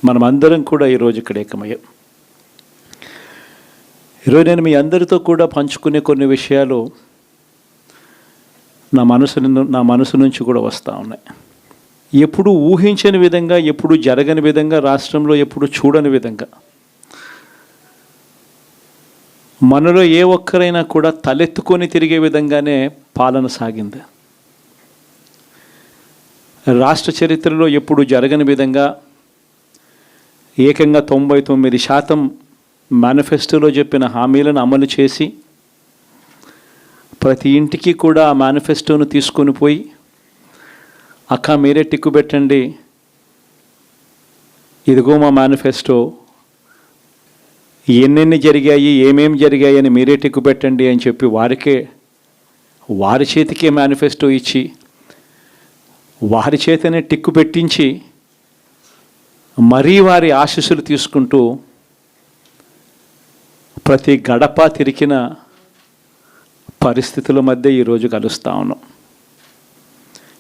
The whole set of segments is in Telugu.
మనమందరం కూడా ఈరోజు ఇక్కడ ఏకమయ్యాం. ఈరోజు నేను మీ అందరితో కూడా పంచుకునే కొన్ని విషయాలు నా మనసు నుంచి కూడా వస్తూ ఉన్నాయి. ఎప్పుడు ఊహించని విధంగా, ఎప్పుడు జరగని విధంగా, రాష్ట్రంలో ఎప్పుడు చూడని విధంగా మనలో ఏ ఒక్కరైనా కూడా తలెత్తుకొని తిరిగే విధంగానే పాలన సాగింది. రాష్ట్ర చరిత్రలో ఎప్పుడు జరగని విధంగా ఏకంగా 99% మేనిఫెస్టోలో చెప్పిన హామీలను అమలు చేసి ప్రతి ఇంటికి కూడా ఆ మేనిఫెస్టోను తీసుకొని పోయి, అక్క మీరే టిక్కు పెట్టండి, ఇదిగో మా మేనిఫెస్టో, ఎన్నెన్ని జరిగాయి, ఏమేమి జరిగాయి అని మీరే టిక్కు పెట్టండి అని చెప్పి వారి చేతికే మేనిఫెస్టో ఇచ్చి వారి చేతనే టిక్కు పెట్టించి మరీ వారి ఆశీస్సులు తీసుకుంటూ ప్రతి గడప తిరిగిన పరిస్థితుల మధ్య ఈరోజు కలుస్తూ ఉన్నాం.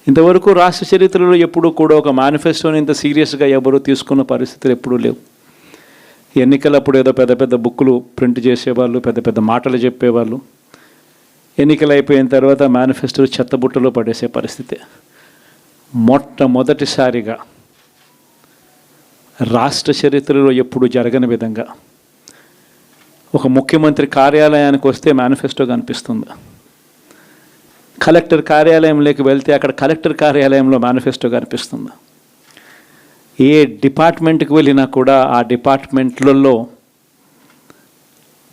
ఇంతవరకు రాష్ట్ర చరిత్రలో ఎప్పుడూ కూడా ఒక మేనిఫెస్టోని ఇంత సీరియస్గా ఎవరు తీసుకున్న పరిస్థితులు ఎప్పుడూ లేవు. ఎన్నికలప్పుడు ఏదో పెద్ద పెద్ద బుక్కులు ప్రింట్ చేసేవాళ్ళు, పెద్ద పెద్ద మాటలు చెప్పేవాళ్ళు. ఎన్నికలు అయిపోయిన తర్వాత మేనిఫెస్టో చెత్తబుట్టలో పడేసే పరిస్థితి. మొట్టమొదటిసారిగా రాష్ట్ర చరిత్రలో ఎప్పుడు జరగని విధంగా ఒక ముఖ్యమంత్రి కార్యాలయానికి వస్తే మేనిఫెస్టో కనిపిస్తుంది. కలెక్టర్ కార్యాలయంలోకి వెళ్తే అక్కడ కలెక్టర్ కార్యాలయంలో మేనిఫెస్టో కనిపిస్తుంది. ఏ డిపార్ట్మెంట్కి వెళ్ళినా కూడా ఆ డిపార్ట్మెంట్లలో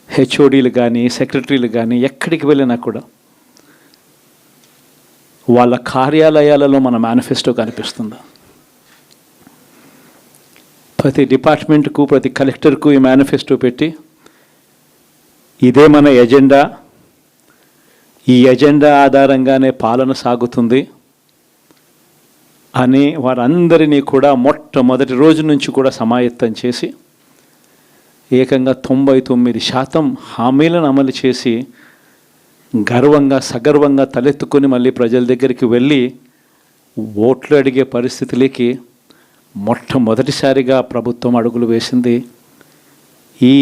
హెచ్ఓడీలు కానీ, సెక్రటరీలు కానీ ఎక్కడికి వెళ్ళినా కూడా వాళ్ళ కార్యాలయాలలో మన మేనిఫెస్టో కనిపిస్తుంది. ప్రతి డిపార్ట్మెంట్కు, ప్రతి కలెక్టర్కు ఈ మేనిఫెస్టో పెట్టి, ఇదే మన ఎజెండా, ఈ ఎజెండా ఆధారంగానే పాలన సాగుతుంది అని వారందరినీ కూడా మొట్టమొదటి రోజు నుంచి కూడా సమాయత్తం చేసి ఏకంగా 99% హామీలను అమలు చేసి గర్వంగా, సగర్వంగా తలెత్తుకొని మళ్ళీ ప్రజల దగ్గరికి వెళ్ళి ఓట్లు అడిగే పరిస్థితులకి మొట్టమొదటిసారిగా ప్రభుత్వం అడుగులు వేసింది ఈ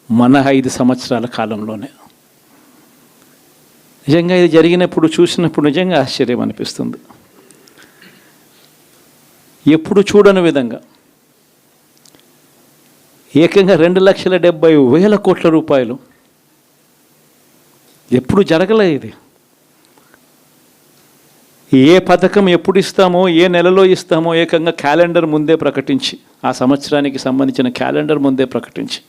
మన 5 సంవత్సరాల కాలంలోనే. నిజంగా ఇది జరిగినప్పుడు, చూసినప్పుడు నిజంగా ఆశ్చర్యం అనిపిస్తుంది. ఎప్పుడు చూడని విధంగా ఏకంగా 2,70,000 కోట్ల రూపాయలు, ఎప్పుడు జరగలే ఇది. ఏ పథకం ఎప్పుడు ఇస్తామో, ఏ నెలలో ఇస్తామో ఏకంగా క్యాలెండర్ ముందే ప్రకటించి, ఆ సంవత్సరానికి సంబంధించిన క్యాలెండర్ ముందే ప్రకటించి,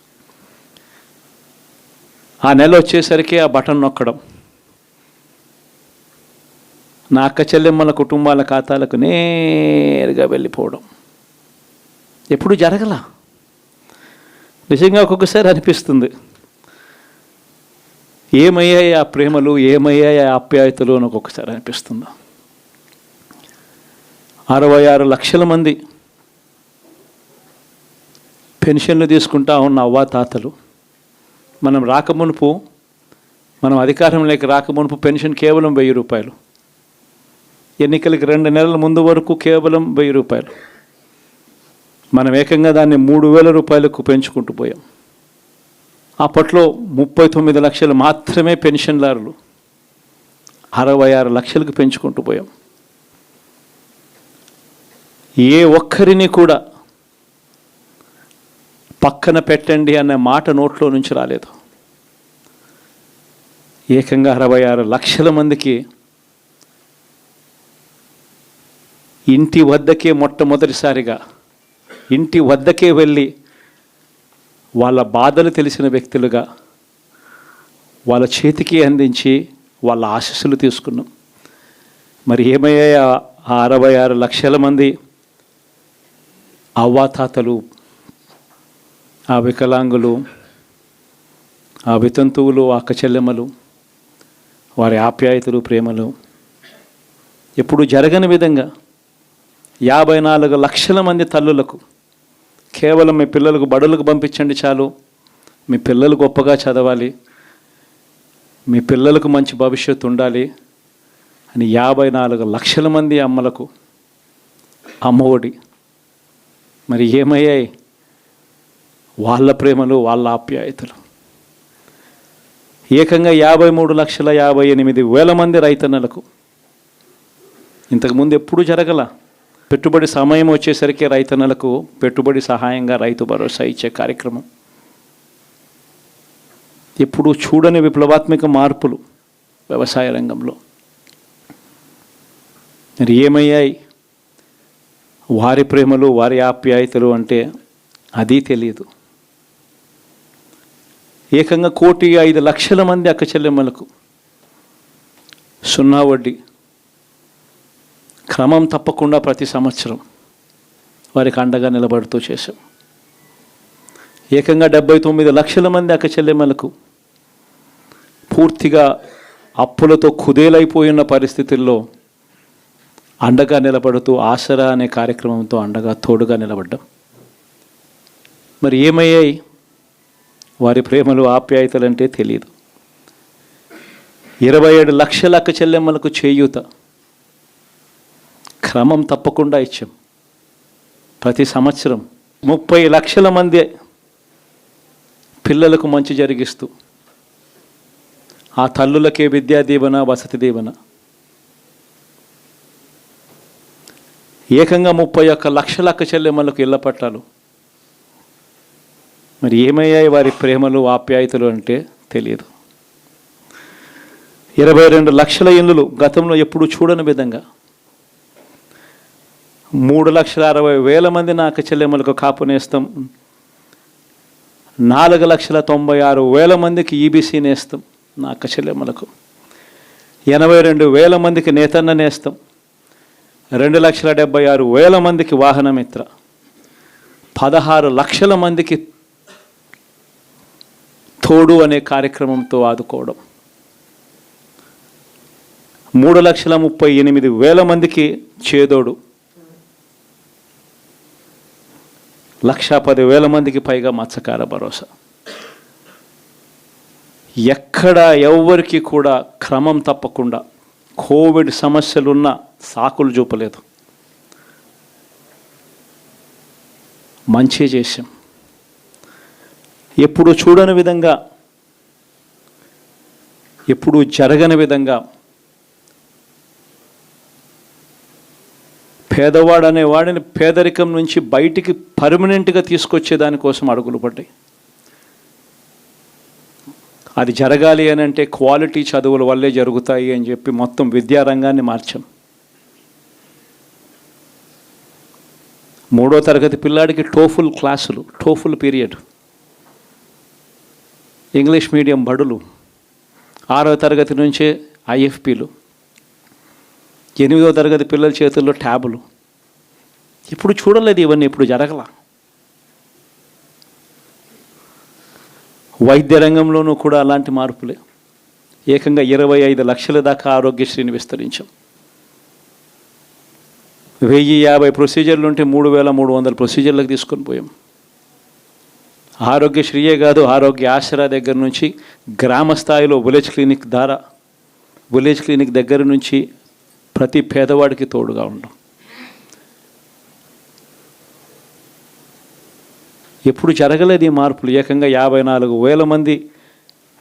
ఆ నెల వచ్చేసరికి ఆ బటన్ నొక్కడం, నా అక్క చెల్లెమ్మల కుటుంబాల ఖాతాలకు నేరుగా వెళ్ళిపోవడం ఎప్పుడు జరగల. నిజంగా ఒక్కొక్కసారి అనిపిస్తుంది, ఏమయ్యాయి ఆ ప్రేమలు, ఏమయ్యాయి ఆ ఆప్యాయతలు అని ఒక్కొక్కసారి అనిపిస్తుంది. 66 లక్షల మంది పెన్షన్లు తీసుకుంటా ఉన్న అవ్వాతాతలు, మనం అధికారంలోకి రాకమునుపు పెన్షన్ కేవలం 1000 రూపాయలు. ఎన్నికలకి 2 నెలల ముందు వరకు కేవలం 1000 రూపాయలు. మనం ఏకంగా దాన్ని 3,000 రూపాయలకు పెంచుకుంటూ పోయాం. అప్పట్లో 39 లక్షలు మాత్రమే పెన్షన్దారులు, 66 లక్షలకు పెంచుకుంటూ పోయాం. ఏ ఒక్కరిని కూడా పక్కన పెట్టండి అనే మాట నోట్లో నుంచి రాలేదు. ఏకంగా 66 లక్షల మందికి ఇంటి వద్దకే, మొట్టమొదటిసారిగా ఇంటి వద్దకే వెళ్ళి వాళ్ళ బాధలు తెలిసిన వ్యక్తులుగా వాళ్ళ చేతికి అందించి వాళ్ళ ఆశీస్సులు తీసుకున్నాం. మరి ఏమయ్యాయి ఆ 66 లక్షల మంది అవ్వాతాతలు, ఆ వికలాంగులు, ఆ వితంతువులు, అక్క చెల్లెమ్మలు, వారి ఆప్యాయతలు, ప్రేమలు ఎప్పుడు జరగని విధంగా 54 లక్షల మంది తల్లులకు కేవలం మీ పిల్లలకు బడులకు పంపించండి చాలు, మీ పిల్లలు గొప్పగా చదవాలి, మీ పిల్లలకు మంచి భవిష్యత్తు ఉండాలి అని 54 లక్షల మంది అమ్మలకు అమ్మఒడి మరి ఏమయ్యాయి వాళ్ళ ప్రేమలు, వాళ్ళ ఆప్యాయతలు? ఏకంగా 53,58,000 మంది రైతన్నలకు ఇంతకుముందు ఎప్పుడూ జరగల. పెట్టుబడి సమయం వచ్చేసరికి రైతన్నలకు పెట్టుబడి సహాయంగా రైతు భరోసా ఇచ్చే కార్యక్రమం. ఎప్పుడూ చూడని విప్లవాత్మక మార్పులు వ్యవసాయ రంగంలో. మరి ఏమయ్యాయి వారి ప్రేమలు, వారి ఆప్యాయతలు అంటే అది తెలియదు. ఏకంగా 1,05,00,000 మంది అక్క చెల్లెమ్మలకు 0 వడ్డీ క్రమం తప్పకుండా ప్రతి సంవత్సరం వారికి అండగా నిలబడుతూ చేశాం. ఏకంగా 79 లక్షల మంది అక్క చెల్లెమ్మలకు పూర్తిగా అప్పులతో కుదేలైపోయిన పరిస్థితుల్లో అండగా నిలబడుతూ ఆసరా అనే కార్యక్రమంతో అండగా తోడుగా నిలబడ్డాం. మరి ఏమయ్యాయి వారి ప్రేమలు, ఆప్యాయతలు అంటే తెలియదు. 27 లక్షల అక్క చెల్లెమ్మలకు చేయూత క్రమం తప్పకుండా ఇచ్చాం. ప్రతి సంవత్సరం 30 లక్షల మంది పిల్లలకు మంచి జరిగిస్తూ ఆ తల్లులకే విద్యా దీవెన, వసతి దీవెన. ఏకంగా 31 లక్షల అక్క చెల్లెమ్మలకు ఇళ్ల పట్టాలు. మరి ఏమయ్యాయి వారి ప్రేమలు, ఆప్యాయతలు అంటే తెలియదు. 22 లక్షల ఇళ్ళు గతంలో ఎప్పుడు చూడని విధంగా 3,60,000 మంది నా అక్క చెల్లెమ్మలకు కాపు నేస్తం, 4,96,000 మందికి ఈబీసీ నేస్తం నా అక్క చెల్లెమ్మలకు, 82,000 మందికి నేతన్న నేస్తం, 2,76,000 మందికి వాహనమిత్ర, 16 లక్షల మందికి తోడు అనే కార్యక్రమంతో ఆదుకోవడం, 3,38,000 మందికి చేదోడు, 1,10,000 మందికి పైగా మత్స్యకార భరోసా. ఎక్కడ ఎవ్వరికి కూడా క్రమం తప్పకుండా కోవిడ్ సమస్యలున్న సాకులు చూపలేదు. మంచి చేశాం. ఎప్పుడు చూడని విధంగా, ఎప్పుడు జరగని విధంగా పేదవాడు అనేవాడిని పేదరికం నుంచి బయటికి పర్మనెంట్గా తీసుకొచ్చే దానికోసం అడుగులు పడ్డాయి. అది జరగాలి అని అంటే క్వాలిటీ చదువుల వల్లే జరుగుతాయి అని చెప్పి మొత్తం విద్యారంగాన్ని మార్చాం. 3వ తరగతి పిల్లాడికి టోఫుల్ క్లాసులు, టోఫుల్ పీరియడ్, ఇంగ్లీష్ మీడియం బడులు, 6వ తరగతి నుంచే ఐఎఫ్పీలు, 8వ తరగతి పిల్లల చేతుల్లో ట్యాబులు. ఇప్పుడు చూడలేదు ఇవన్నీ, ఇప్పుడు జరగల. వైద్య రంగంలోనూ కూడా అలాంటి మార్పులే. ఏకంగా 25 లక్షల దాకా ఆరోగ్యశ్రీని విస్తరించాం. 1,050 ప్రొసీజర్లు ఉంటే 3,300 ప్రొసీజర్లకు తీసుకొని పోయాం. ఆరోగ్యశ్రీయే కాదు, ఆరోగ్య ఆసరా దగ్గర నుంచి గ్రామ స్థాయిలో విలేజ్ క్లినిక్ దగ్గర నుంచి ప్రతి పేదవాడికి తోడుగా ఉండం. ఎప్పుడు జరగలేదు ఈ మార్పులు. ఏకంగా 54,000 మంది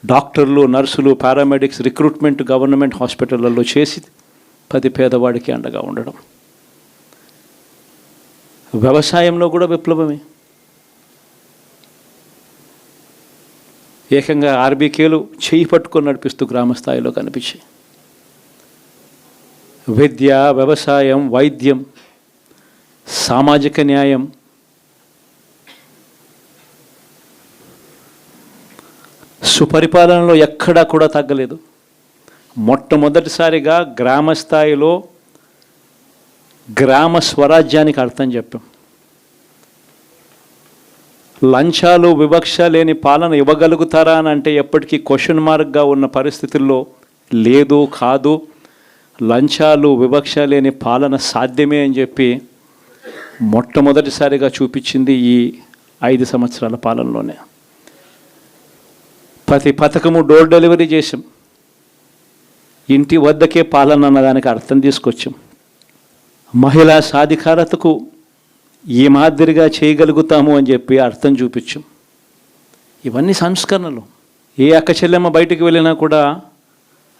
డాక్టర్లు, నర్సులు, పారామెడిక్స్ రిక్రూట్మెంట్ గవర్నమెంట్ హాస్పిటళ్లలో చేసి ప్రతి పేదవాడికి అండగా ఉండడం. వ్యవసాయంలో కూడా విప్లవమే. ఏకంగా ఆర్బీకేలు చేయి పట్టుకొని నడిపిస్తూ గ్రామ స్థాయిలో కనిపించాయి. విద్య, వ్యవసాయం, వైద్యం, సామాజిక న్యాయం, సుపరిపాలనలో ఎక్కడా కూడా తగ్గలేదు. మొట్టమొదటిసారిగా గ్రామ స్థాయిలో గ్రామ స్వరాజ్యానికి అర్థం చెప్పాం. లంచాలు, వివక్ష లేని పాలన ఇవ్వగలుగుతారా అని అంటే ఎప్పటికీ క్వశ్చన్ మార్క్గా ఉన్న పరిస్థితుల్లో లేదు, కాదు, లంచాలు, వివక్ష లేని పాలన సాధ్యమే అని చెప్పి మొట్టమొదటిసారిగా చూపించింది ఈ 5 సంవత్సరాల పాలనలోనే. ప్రతి పథకము డోర్ డెలివరీ చేసాం. ఇంటి వద్దకే పాలన అన్నదానికి అర్థం తీసుకొచ్చాం. మహిళా సాధికారతకు ఈ మాదిరిగా చేయగలుగుతాము అని చెప్పి అర్థం చూపించాం. ఇవన్నీ సంస్కరణలు. ఏ అక్క చెల్లెమ్మ బయటికి వెళ్ళినా కూడా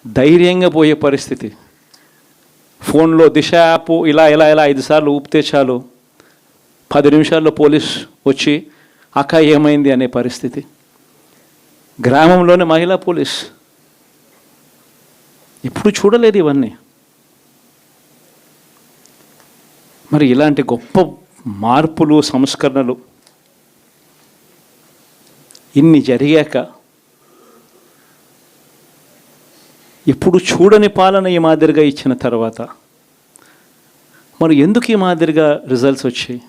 ధైర్యంగా పోయే పరిస్థితి. ఫోన్లో దిశ యాప్ ఇలా 5 సార్లు ఊపితే చాలు 10 నిమిషాల్లో పోలీస్ వచ్చి అక్క ఏమైంది అనే పరిస్థితి. గ్రామంలోనే మహిళా పోలీస్. ఎప్పుడు చూడలేదు ఇవన్నీ. మరి ఇలాంటి గొప్ప మార్పులు, సంస్కరణలు ఇన్ని జరిగాక ఎప్పుడు చూడని పాలన ఈ మాదిరిగా ఇచ్చిన తర్వాత మరి ఎందుకు ఈ మాదిరిగా రిజల్ట్స్ వచ్చాయి?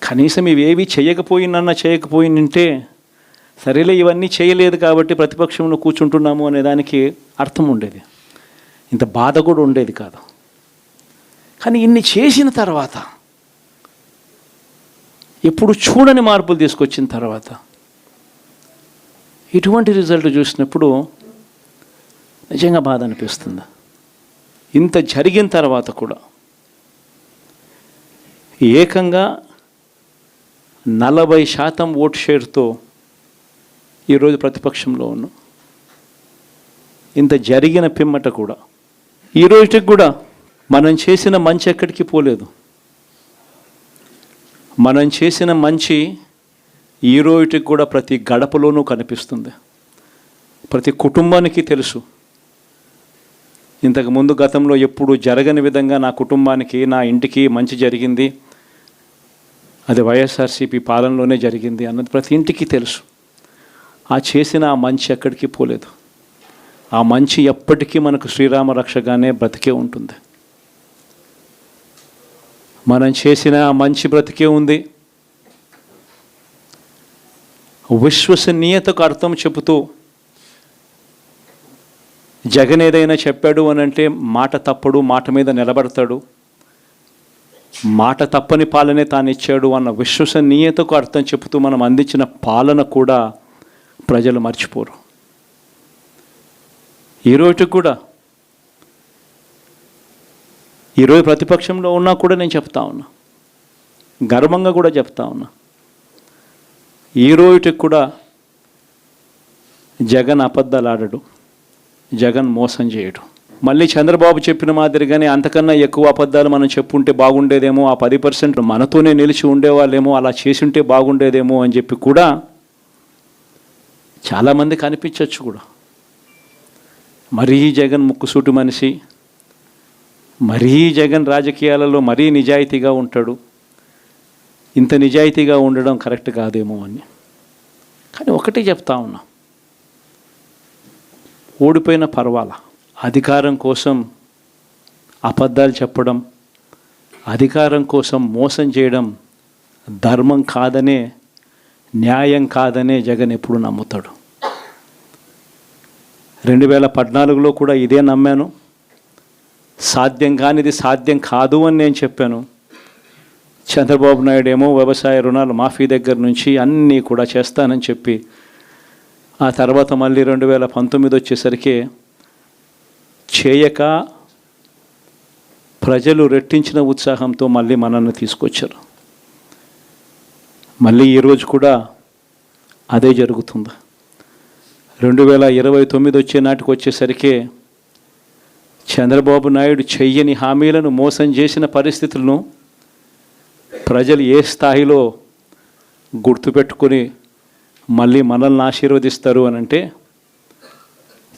కనీసం ఇవేవి చేయకపోయిందంటే సరేలే ఇవన్నీ చేయలేదు కాబట్టి ప్రతిపక్షంలో కూర్చుంటున్నాము అనే దానికి అర్థం ఉండేది, ఇంత బాధ కూడా ఉండేది కాదు. కానీ ఇన్ని చేసిన తర్వాత, ఎప్పుడు చూడని మార్పులు తీసుకొచ్చిన తర్వాత ఇటువంటి రిజల్ట్ చూసినప్పుడు నిజంగా బాధ అనిపిస్తుంది. ఇంత జరిగిన తర్వాత కూడా ఏకంగా 40% ఓటు షేర్తో ఈరోజు ప్రతిపక్షంలో ఉన్నాం. ఇంత జరిగిన పిమ్మట కూడా ఈ రోజుకి కూడా మనం చేసిన మంచి ఎక్కడికి పోలేదు. మనం చేసిన మంచి ఈ రోజుకి కూడా ప్రతి గడపలోనూ కనిపిస్తుంది, ప్రతి కుటుంబానికి తెలుసు. ఇంతకుముందు గతంలో ఎప్పుడు జరగని విధంగా నా కుటుంబానికి, నా ఇంటికి మంచి జరిగింది, అది వైఎస్ఆర్సీపీ పాలనలోనే జరిగింది అన్నది ప్రతి ఇంటికి తెలుసు. ఆ చేసిన ఆ మంచి ఎక్కడికి పోలేదు. ఆ మంచి ఎప్పటికీ మనకు శ్రీరామ రక్షగానే బ్రతికే ఉంటుంది. మనం చేసిన ఆ మంచి బ్రతికే ఉంది. విశ్వసనీయతకు అర్థం చెబుతూ జగన్ ఏదైనా చెప్పాడు అని అంటే మాట తప్పడు, మాట మీద నిలబడతాడు, మాట తప్పని పాలనే తాను ఇచ్చాడు అన్న విశ్వసనీయతకు అర్థం చెబుతూ మనం అందించిన పాలన కూడా ప్రజలు మర్చిపోరు. ఈరోజు కూడా ఈరోజు ప్రతిపక్షంలో ఉన్నా కూడా నేను చెప్తా ఉన్నా, గర్వంగా కూడా చెప్తా ఉన్నా, ఈ రోజుకి కూడా జగన్ అబద్ధాలు ఆడడు, జగన్ మోసం చేయడు. మళ్ళీ చంద్రబాబు చెప్పిన మాదిరిగానే అంతకన్నా ఎక్కువ అబద్ధాలు మనం చెప్పుంటే బాగుండేదేమో, ఆ 10% మనతోనే నిలిచి ఉండేవాళ్ళేమో, అలా చేసి ఉంటే బాగుండేదేమో అని చెప్పి కూడా చాలామంది కనిపించవచ్చు కూడా. మరీ జగన్ ముక్కుసూటి మనిషి, మరీ జగన్ రాజకీయాలలో మరీ నిజాయితీగా ఉంటాడు, ఇంత నిజాయితీగా ఉండడం కరెక్ట్ కాదేమో అని. కానీ ఒకటే చెప్తా ఉన్నా, ఓడిపోయిన పర్వాలా, అధికారం కోసం అబద్ధాలు చెప్పడం, అధికారం కోసం మోసం చేయడం ధర్మం కాదనే, న్యాయం కాదనే జగన్ ఎప్పుడు నమ్ముతాడు. 2014లో కూడా ఇదే నమ్మాను. సాధ్యం కానిది సాధ్యం కాదు అని నేను చెప్పాను. చంద్రబాబు నాయుడు ఏమో వ్యవసాయ రుణాలు మాఫీ దగ్గర నుంచి అన్నీ కూడా చేస్తానని చెప్పి, ఆ తర్వాత మళ్ళీ 2019 వచ్చేసరికి చేయక ప్రజలు రెట్టించిన ఉత్సాహంతో మళ్ళీ మనల్ని తీసుకొచ్చారు. మళ్ళీ ఈరోజు కూడా అదే జరుగుతుంది. 2029 వచ్చే నాటికి వచ్చేసరికి చంద్రబాబు నాయుడు చెయ్యని హామీలను, మోసం చేసిన పరిస్థితులను ప్రజలు ఏ స్థాయిలో గుర్తుపెట్టుకొని మళ్ళీ మనల్ని ఆశీర్వదిస్తారు అని అంటే,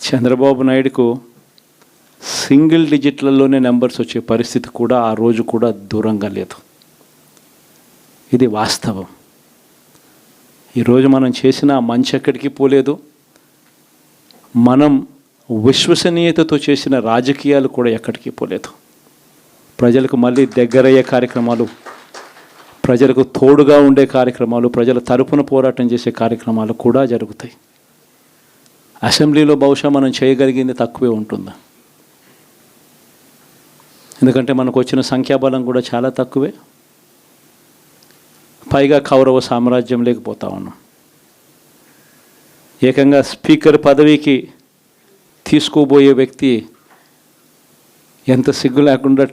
చంద్రబాబు నాయుడుకు సింగిల్ డిజిట్లలోనే నెంబర్స్ వచ్చే పరిస్థితి కూడా ఆ రోజు కూడా దూరంగా లేదు. ఇది వాస్తవం. ఈరోజు మనం చేసిన మంచి ఎక్కడికి పోలేదు. మనం విశ్వసనీయతతో చేసిన రాజకీయాలు కూడా ఎక్కడికి పోలేదు. ప్రజలకు మళ్ళీ దగ్గరయ్యే కార్యక్రమాలు, ప్రజలకు తోడుగా ఉండే కార్యక్రమాలు, ప్రజల తరపున పోరాటం చేసే కార్యక్రమాలు కూడా జరుగుతాయి. అసెంబ్లీలో బహుశా మనం చేయగలిగింది తక్కువే ఉంటుంది, ఎందుకంటే మనకు వచ్చిన సంఖ్యాబలం కూడా చాలా తక్కువే. పైగా కౌరవ సామ్రాజ్యం లేకపోతా ఉన్నాం. ఏకంగా స్పీకర్ పదవికి తీసుకోబోయే వ్యక్తి ఎంత సిగ్గు లేకుండా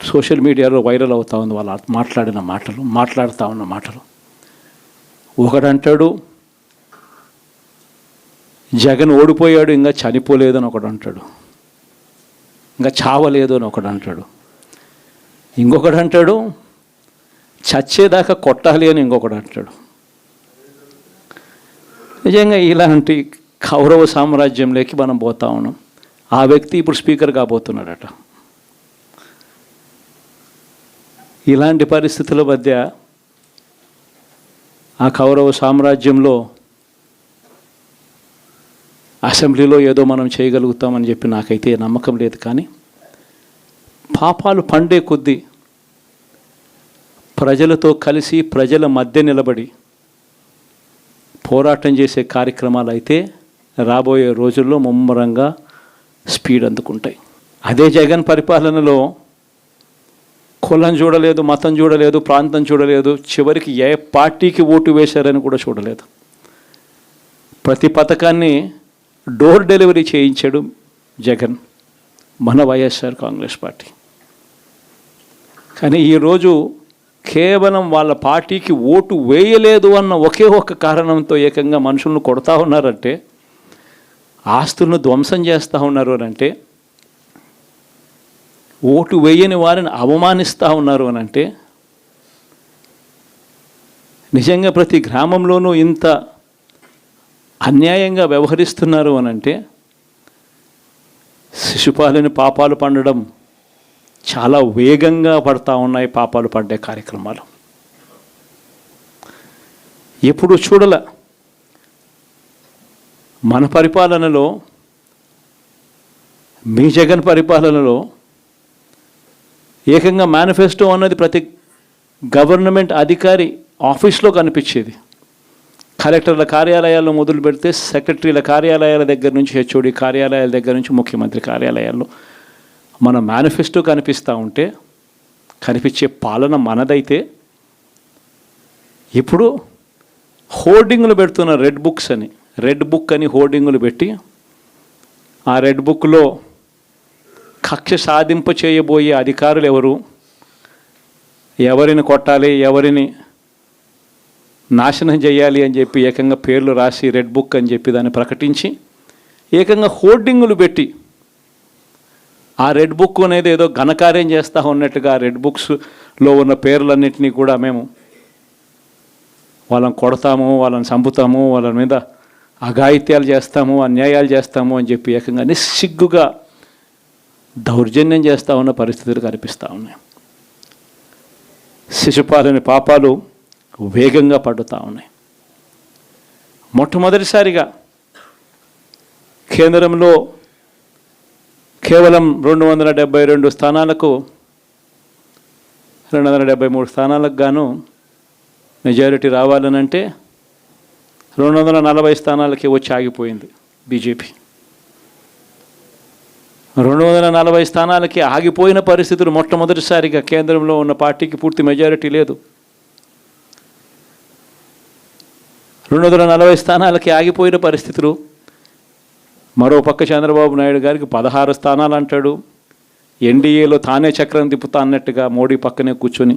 సోషల్ మీడియాలో వైరల్ అవుతూ ఉంది వాళ్ళు మాట్లాడుతూ ఉన్న మాటలు. ఒకడంటాడు జగన్ ఓడిపోయాడు ఇంకా చనిపోలేదు అని ఒకడు అంటాడు, ఇంకా చావలేదు అని ఒకడు అంటాడు, ఇంకొకడు అంటాడు చచ్చేదాకా కొట్టాలి అని ఇంకొకడు అంటాడు. నిజంగా ఇలాంటి కౌరవ సామ్రాజ్యంలోకి మనం పోతా ఉన్నాం. ఆ వ్యక్తి ఇప్పుడు స్పీకర్ కాబోతున్నాడట. ఇలాంటి పరిస్థితుల మధ్య ఆ కౌరవ సామ్రాజ్యంలో అసెంబ్లీలో ఏదో మనం చేయగలుగుతామని చెప్పి నాకైతే నమ్మకం లేదు. కానీ పాపాలు పండే కొద్దీ ప్రజలతో కలిసి ప్రజల మధ్య నిలబడి పోరాటం చేసే కార్యక్రమాలు అయితే రాబోయే రోజుల్లో ముమ్మరంగా స్పీడ్ అందుకుంటాయి. అదే జగన్ పరిపాలనలో కులం చూడలేదు, మతం చూడలేదు, ప్రాంతం చూడలేదు, చివరికి ఏ పార్టీకి ఓటు వేశారని కూడా చూడలేదు. ప్రతి పథకాన్ని డోర్ డెలివరీ చేయించాడు జగన్, మన వైఎస్ఆర్ కాంగ్రెస్ పార్టీ. కానీ ఈరోజు కేవలం వాళ్ళ పార్టీకి ఓటు వేయలేదు అన్న ఒకే ఒక్క కారణంతో ఏకంగా మనుషులను కొడతా ఉన్నారంటే, ఆస్తులను ధ్వంసం చేస్తూ ఉన్నారు అని అంటే, ఓటు వేయని వారిని అవమానిస్తూ ఉన్నారు అని అంటే, నిజంగా ప్రతి గ్రామంలోనూ ఇంత అన్యాయంగా వ్యవహరిస్తున్నారు అని అంటే, శిశుపాలని పాపాలు పండడం చాలా వేగంగా పడతా ఉన్నాయి. పాపాలు పడ్డే కార్యక్రమాలు ఎప్పుడు చూడల. మన పరిపాలనలో, మీ జగన్ పరిపాలనలో ఏకంగా మేనిఫెస్టో అన్నది ప్రతి గవర్నమెంట్ అధికారి ఆఫీస్లో కనిపించేది. కలెక్టర్ల కార్యాలయాల్లో మొదలు పెడితే సెక్రటరీల కార్యాలయాల దగ్గర నుంచి, హెచ్ఓడి కార్యాలయాల దగ్గర నుంచి ముఖ్యమంత్రి కార్యాలయాల్లో మన మేనిఫెస్టో కనిపిస్తూ ఉంటే, కనిపించే పాలన మనదైతే, ఇప్పుడు హోర్డింగులు పెడుతున్న రెడ్ బుక్ అని హోర్డింగులు పెట్టి, ఆ రెడ్ బుక్లో కక్ష సాధింప చేయబోయే అధికారులు ఎవరు, ఎవరిని కొట్టాలి, ఎవరిని నాశనం చేయాలి అని చెప్పి ఏకంగా పేర్లు రాసి రెడ్ బుక్ అని చెప్పి దాన్ని ప్రకటించి ఏకంగా హోర్డింగులు పెట్టి, ఆ రెడ్ బుక్ అనేది ఏదో ఘనకార్యం చేస్తూ ఉన్నట్టుగా రెడ్ బుక్స్లో ఉన్న పేర్లన్నింటినీ కూడా మేము వాళ్ళని కొడతాము, వాళ్ళని చంపుతాము, వాళ్ళ మీద అఘాయిత్యాలు చేస్తాము, అన్యాయాలు చేస్తాము అని చెప్పి ఏకంగా నిస్సిగ్గుగా దౌర్జన్యం చేస్తూ ఉన్న పరిస్థితులు కనిపిస్తూ ఉన్నాయి. శిశుపాలని పాపాలు వేగంగా పడుతూ ఉన్నాయి. మొట్టమొదటిసారిగా కేంద్రంలో కేవలం 272 స్థానాలకు 273 స్థానాలకు గాను మెజారిటీ రావాలనంటే 240 స్థానాలకి వచ్చి ఆగిపోయింది బీజేపీ. 240 స్థానాలకి ఆగిపోయిన పరిస్థితులు మొట్టమొదటిసారిగా కేంద్రంలో ఉన్న పార్టీకి పూర్తి మెజారిటీ లేదు. 240 స్థానాలకి ఆగిపోయిన పరిస్థితులు. మరోపక్క చంద్రబాబు నాయుడు గారికి 16 స్థానాలు అంటాడు. ఎన్డీఏలో తానే చక్రం తిప్పుతా అన్నట్టుగా మోడీ పక్కనే కూర్చొని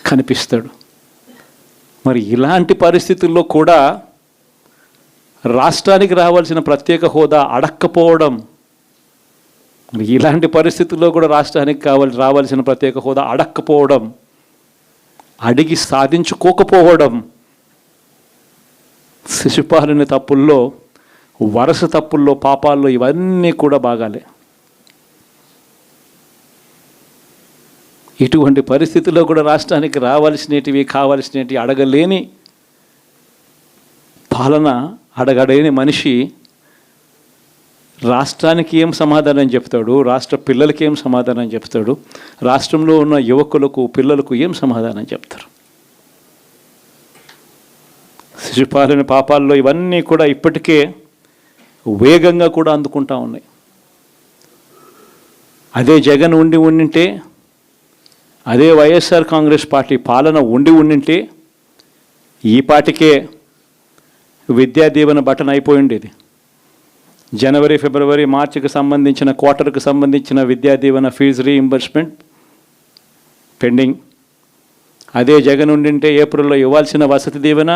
కనిపిస్తాడు. మరి ఇలాంటి పరిస్థితుల్లో కూడా రాష్ట్రానికి రావాల్సిన ప్రత్యేక హోదా అడక్కపోవడం, మరి ఇలాంటి పరిస్థితుల్లో కూడా రాష్ట్రానికి రావాల్సిన ప్రత్యేక హోదా అడక్కపోవడం, అడిగి సాధించుకోకపోవడం, శిశుపాలని తప్పుల్లో, వరుస తప్పుల్లో, పాపాల్లో ఇవన్నీ కూడా బాగాలే. ఇటువంటి పరిస్థితుల్లో కూడా రాష్ట్రానికి రావాల్సినవి, కావాల్సినవి అడగలేని పాలన, అడగలేని మనిషి రాష్ట్రానికి ఏం సమాధానం చెప్తాడు, రాష్ట్ర పిల్లలకి ఏం సమాధానం చెప్తాడు, రాష్ట్రంలో ఉన్న యువకులకు, పిల్లలకు ఏం సమాధానం చెప్తారు? శిశుపాలని పాపాల్లో ఇవన్నీ కూడా ఇప్పటికే వేగంగా కూడా అందుకుంటా ఉన్నాయి. అదే జగన్ ఉండింటే, అదే వైఎస్ఆర్ కాంగ్రెస్ పార్టీ పాలన ఉండింటే ఈ పాటికే విద్యా దీవెన బటన్ అయిపోయి ఉండేది. జనవరి, ఫిబ్రవరి, మార్చికి సంబంధించిన క్వార్టర్కి సంబంధించిన Vidya Deevena fee reimbursement pending. అదే జగన్ ఉండింటే ఏప్రిల్లో ఇవ్వాల్సిన Vasathi Deevena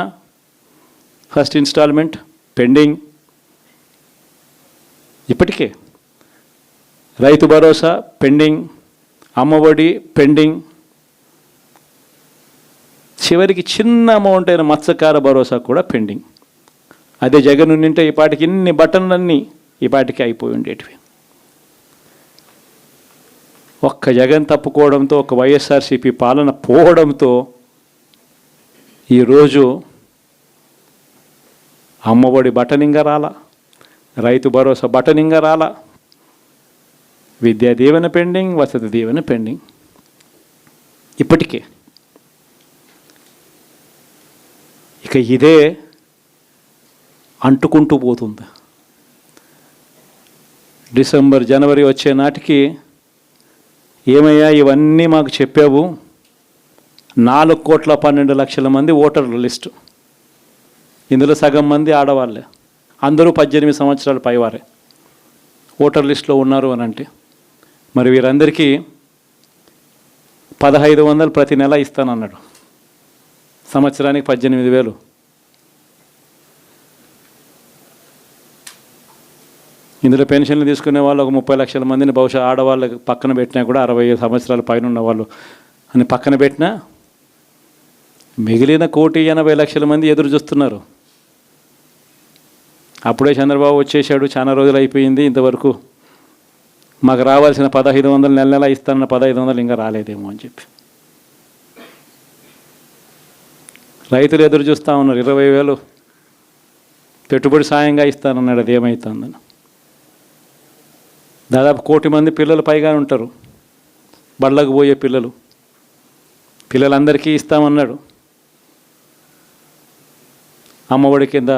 first instalment pending. ఇప్పటికే రైతు భరోసా పెండింగ్, అమ్మఒడి పెండింగ్, చివరికి చిన్న అమౌంట్ అయిన మత్స్యకార భరోసా కూడా పెండింగ్. అదే జగన్ ఉండింటే ఈ పాటికి ఇన్ని బటన్లన్నీ ఈ పాటికి అయిపోయి ఉండేటివి. ఒక్క జగన్ తప్పుకోవడంతో, ఒక వైఎస్ఆర్సీపీ పాలన పోవడంతో ఈరోజు అమ్మఒడి బటనింగా రాలా, రైతు భరోసా బటనింగా రాలా, విద్యా దీవెన పెండింగ్, వసతి దీవెన పెండింగ్. ఇప్పటికే ఇక ఇదే అంటుకుంటూ పోతుంది. డిసెంబర్, జనవరి వచ్చే నాటికి ఏమయ్యా ఇవన్నీ మాకు చెప్పావు, 4,12,00,000 మంది ఓటర్ల లిస్టు, ఇందులో సగం మంది ఆడవాళ్ళే, అందరూ 18 సంవత్సరాల పైవారే ఓటర్ లిస్టులో ఉన్నారు అని అంటే, మరి వీరందరికీ 1,500 ప్రతి నెల ఇస్తానన్నాడు, సంవత్సరానికి 18,000. ఇందులో పెన్షన్లు తీసుకునే వాళ్ళు ఒక 30 లక్షల మందిని బహుశా ఆడవాళ్ళకి పక్కన పెట్టినా కూడా 65 సంవత్సరాల పైన ఉన్న వాళ్ళు అని పక్కన పెట్టినా మిగిలిన 1,80,00,000 మంది ఎదురు చూస్తున్నారు. అప్పుడే చంద్రబాబు వచ్చేసాడు, చాలా రోజులు అయిపోయింది, ఇంతవరకు మాకు రావాల్సిన 1,500 నెల నెల ఇస్తానన్న 1,500 ఇంకా రాలేదేమో అని చెప్పి రైతులు ఎదురు చూస్తూ ఉన్నారు. 20,000 పెట్టుబడి సాయంగా ఇస్తానన్నాడు, అది ఏమవుతుందని. దాదాపు 1,000,000 మంది పిల్లలు పైగా ఉంటారు, బళ్ళకు పోయే పిల్లలందరికీ ఇస్తామన్నాడు. అమ్మఒడి కింద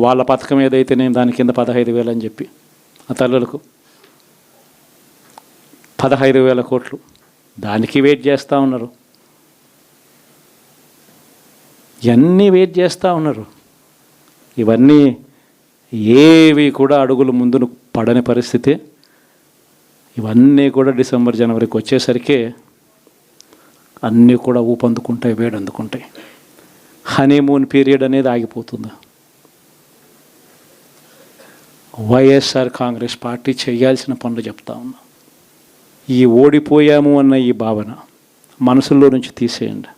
వాళ్ళ పథకం ఏదైతే నేను దాని కింద 15,000 అని చెప్పి ఆ తల్లులకు 15,000 కోట్లు, దానికి వెయిట్ చేస్తూ ఉన్నారు. ఇవన్నీ వెయిట్ చేస్తూ ఉన్నారు. ఇవన్నీ ఏవి కూడా అడుగులు ముందును పడని పరిస్థితి. ఇవన్నీ కూడా డిసెంబర్, జనవరికి వచ్చేసరికి అన్నీ కూడా ఊపందుకుంటాయి, వేడందుకుంటాయి. హనీమూన్ పీరియడ్ అనేది ఆగిపోతుంది. వైఎస్ఆర్ కాంగ్రెస్ పార్టీ చేయాల్సిన పనులు చెప్తా ఉన్నా. ఈ ఓడిపోయాము అన్న ఈ భావన మనసులో నుంచి తీసేయండి.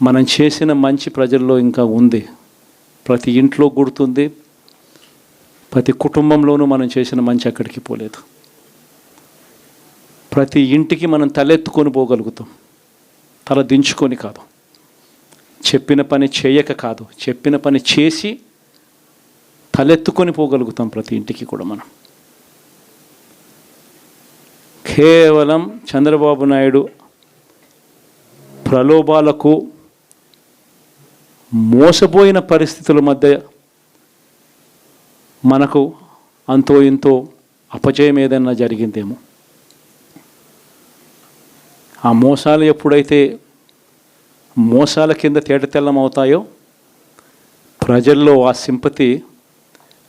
మనం చేసిన మంచి ప్రజల్లో ఇంకా ఉంది, ప్రతి ఇంట్లో గుర్తుంది, ప్రతి కుటుంబంలోనూ మనం చేసిన మంచి అక్కడికి పోలేదు. ప్రతి ఇంటికి మనం తలెత్తుకొని పోగలుగుతాం, తల దించుకొని కాదు, చెప్పిన పని చేయక కాదు, చెప్పిన పని చేసి తలెత్తుకొని పోగలుగుతాం ప్రతి ఇంటికి కూడా మనం. కేవలం చంద్రబాబు నాయుడు ప్రలోభాలకు మోసపోయిన పరిస్థితుల మధ్య మనకు అంతో ఇంతో అపజయం ఏదైనా జరిగిందేమో. ఆ మోసాలు ఎప్పుడైతే మోసాల కింద తేటతెల్లం అవుతాయో, ప్రజల్లో ఆ సింపతి,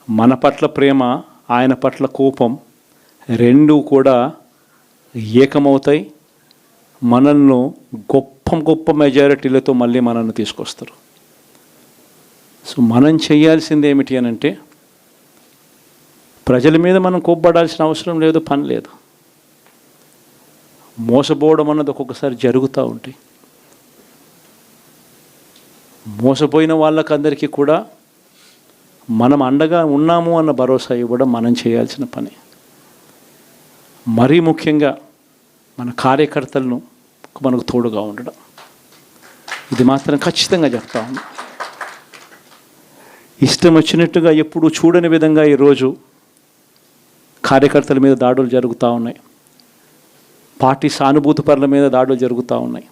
మన పట్ల ప్రేమ, ఆయన పట్ల కోపం రెండూ కూడా ఏకమవుతాయి. మనల్ని గొప్ప మెజారిటీలతో మళ్ళీ మనల్ని తీసుకొస్తారు. సో మనం చేయాల్సింది ఏమిటి అని అంటే, ప్రజల మీద మనం కోప్పడాల్సిన అవసరం లేదు, పని లేదు. మోసపోవడం అన్నది ఒక్కొక్కసారి జరుగుతూ ఉంటాయి. మోసపోయిన వాళ్ళకందరికీ కూడా మనం అండగా ఉన్నాము అన్న భరోసా ఇవ్వడం మనం చేయాల్సిన పని. మరీ ముఖ్యంగా మన కార్యకర్తలను మనకు తోడుగా ఉండడం, ఇది మాత్రం ఖచ్చితంగా చెప్తా ఉన్నా. ఇష్టం వచ్చినట్టుగా ఎప్పుడు చూడని విధంగా ఈరోజు కార్యకర్తల మీద దాడులు జరుగుతూ ఉన్నాయి, పార్టీ సానుభూతి పరుల మీద దాడులు జరుగుతూ ఉన్నాయి,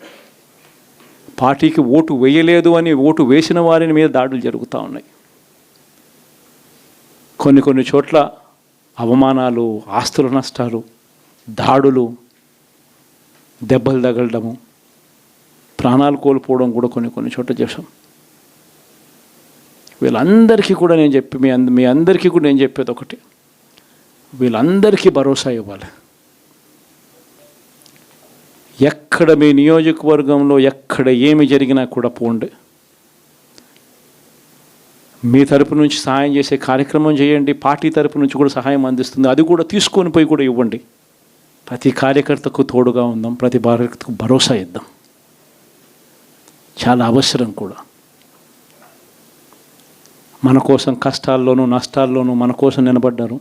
పార్టీకి ఓటు వేయలేదు అని ఓటు వేసిన వారిని మీద దాడులు జరుగుతూ ఉన్నాయి. కొన్ని చోట్ల అవమానాలు, ఆస్తుల నష్టాలు, దాడులు, దెబ్బలు తగలడము, ప్రాణాలు కోల్పోవడం కూడా కొన్ని చోట్ల చేశాం. వీళ్ళందరికీ కూడా నేను మీ అందరికీ కూడా నేను చెప్పేది ఒకటి, వీళ్ళందరికీ భరోసా ఇవ్వాలి. ఎక్కడ మీ నియోజకవర్గంలో ఎక్కడ ఏమి జరిగినా కూడా పోండి, మీ తరపు నుంచి సహాయం చేసే కార్యక్రమం చేయండి. పార్టీ తరపు నుంచి కూడా సహాయం అందిస్తుంది, అది కూడా తీసుకొని పోయి కూడా ఇవ్వండి. ప్రతి కార్యకర్తకు తోడుగా ఉందాం, ప్రతి కార్యకర్తకు భరోసా ఇద్దాం. చాలా అవసరం కూడా. మన కోసం కష్టాల్లోనూ నష్టాల్లోనూ మన కోసం నిలబడ్డారు,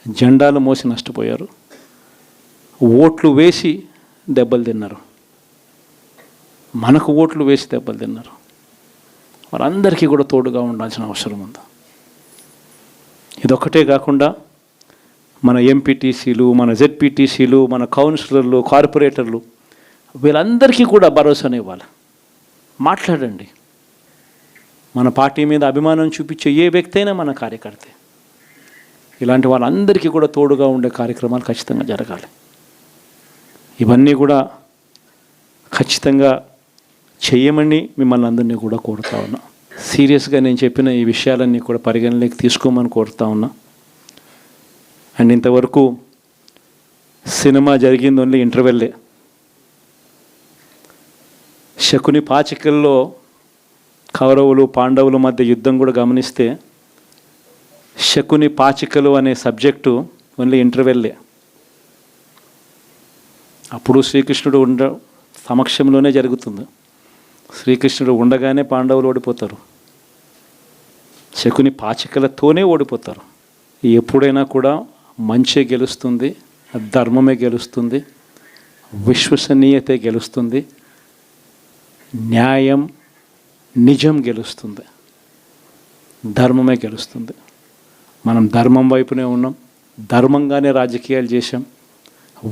జెండాలు మోసి నష్టపోయారు, ఓట్లు వేసి దెబ్బలు తిన్నారు, మనకు ఓట్లు వేసి దెబ్బలు తిన్నారు. వాళ్ళందరికీ కూడా తోడుగా ఉండాల్సిన అవసరం ఉంది. ఇదొక్కటే కాకుండా మన ఎంపీటీసీలు, మన జెడ్పీటీసీలు, మన కౌన్సిలర్లు, కార్పొరేటర్లు, వీళ్ళందరికీ కూడా భరోసానే ఇవ్వాలి. మాట్లాడండి. మన పార్టీ మీద అభిమానం చూపించే ఏ వ్యక్తి అయినా మన కార్యకర్తే. ఇలాంటి వాళ్ళందరికీ కూడా తోడుగా ఉండే కార్యక్రమాలు ఖచ్చితంగా జరగాలి. ఇవన్నీ కూడా ఖచ్చితంగా చేయమని మిమ్మల్ని అందరినీ కూడా కోరుతా ఉన్నా. సీరియస్గా నేను చెప్పిన ఈ విషయాలన్నీ కూడా పరిగణలోకి తీసుకోమని కోరుతా ఉన్నా. అండ్ ఇంతవరకు సినిమా జరిగింది ఓన్లీ ఇంటర్వెల్లే. శకుని పాచికల్లో కౌరవులు పాండవుల మధ్య యుద్ధం కూడా గమనిస్తే శకుని పాచికలు అనే సబ్జెక్టు ఓన్లీ ఇంటర్వెల్లే. అప్పుడు శ్రీకృష్ణుడు సమక్షంలోనే జరుగుతుంది. శ్రీకృష్ణుడు ఉండగానే పాండవులు ఓడిపోతారు, శకుని పాచికలతోనే ఓడిపోతారు. ఎప్పుడైనా కూడా మంచే గెలుస్తుంది, ధర్మమే గెలుస్తుంది, విశ్వసనీయతే గెలుస్తుంది, న్యాయం నిజం గెలుస్తుంది, ధర్మమే గెలుస్తుంది. మనం ధర్మం వైపునే ఉన్నాం, ధర్మంగానే రాజకీయాలు చేశాం,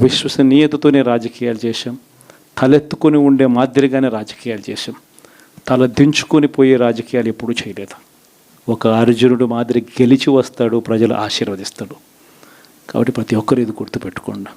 విశ్వసనీయతతోనే రాజకీయాలు చేశాం, తలెత్తుకొని ఉండే మాదిరిగానే రాజకీయాలు చేశాం. తల దించుకొని పోయే రాజకీయాలు ఎప్పుడూ చేయలేదు. ఒక అర్జునుడు మాదిరి గెలిచి వస్తాడు, ప్రజలు ఆశీర్వదిస్తాడు. కాబట్టి ప్రతి ఒక్కరు ఇది గుర్తుపెట్టుకోండి.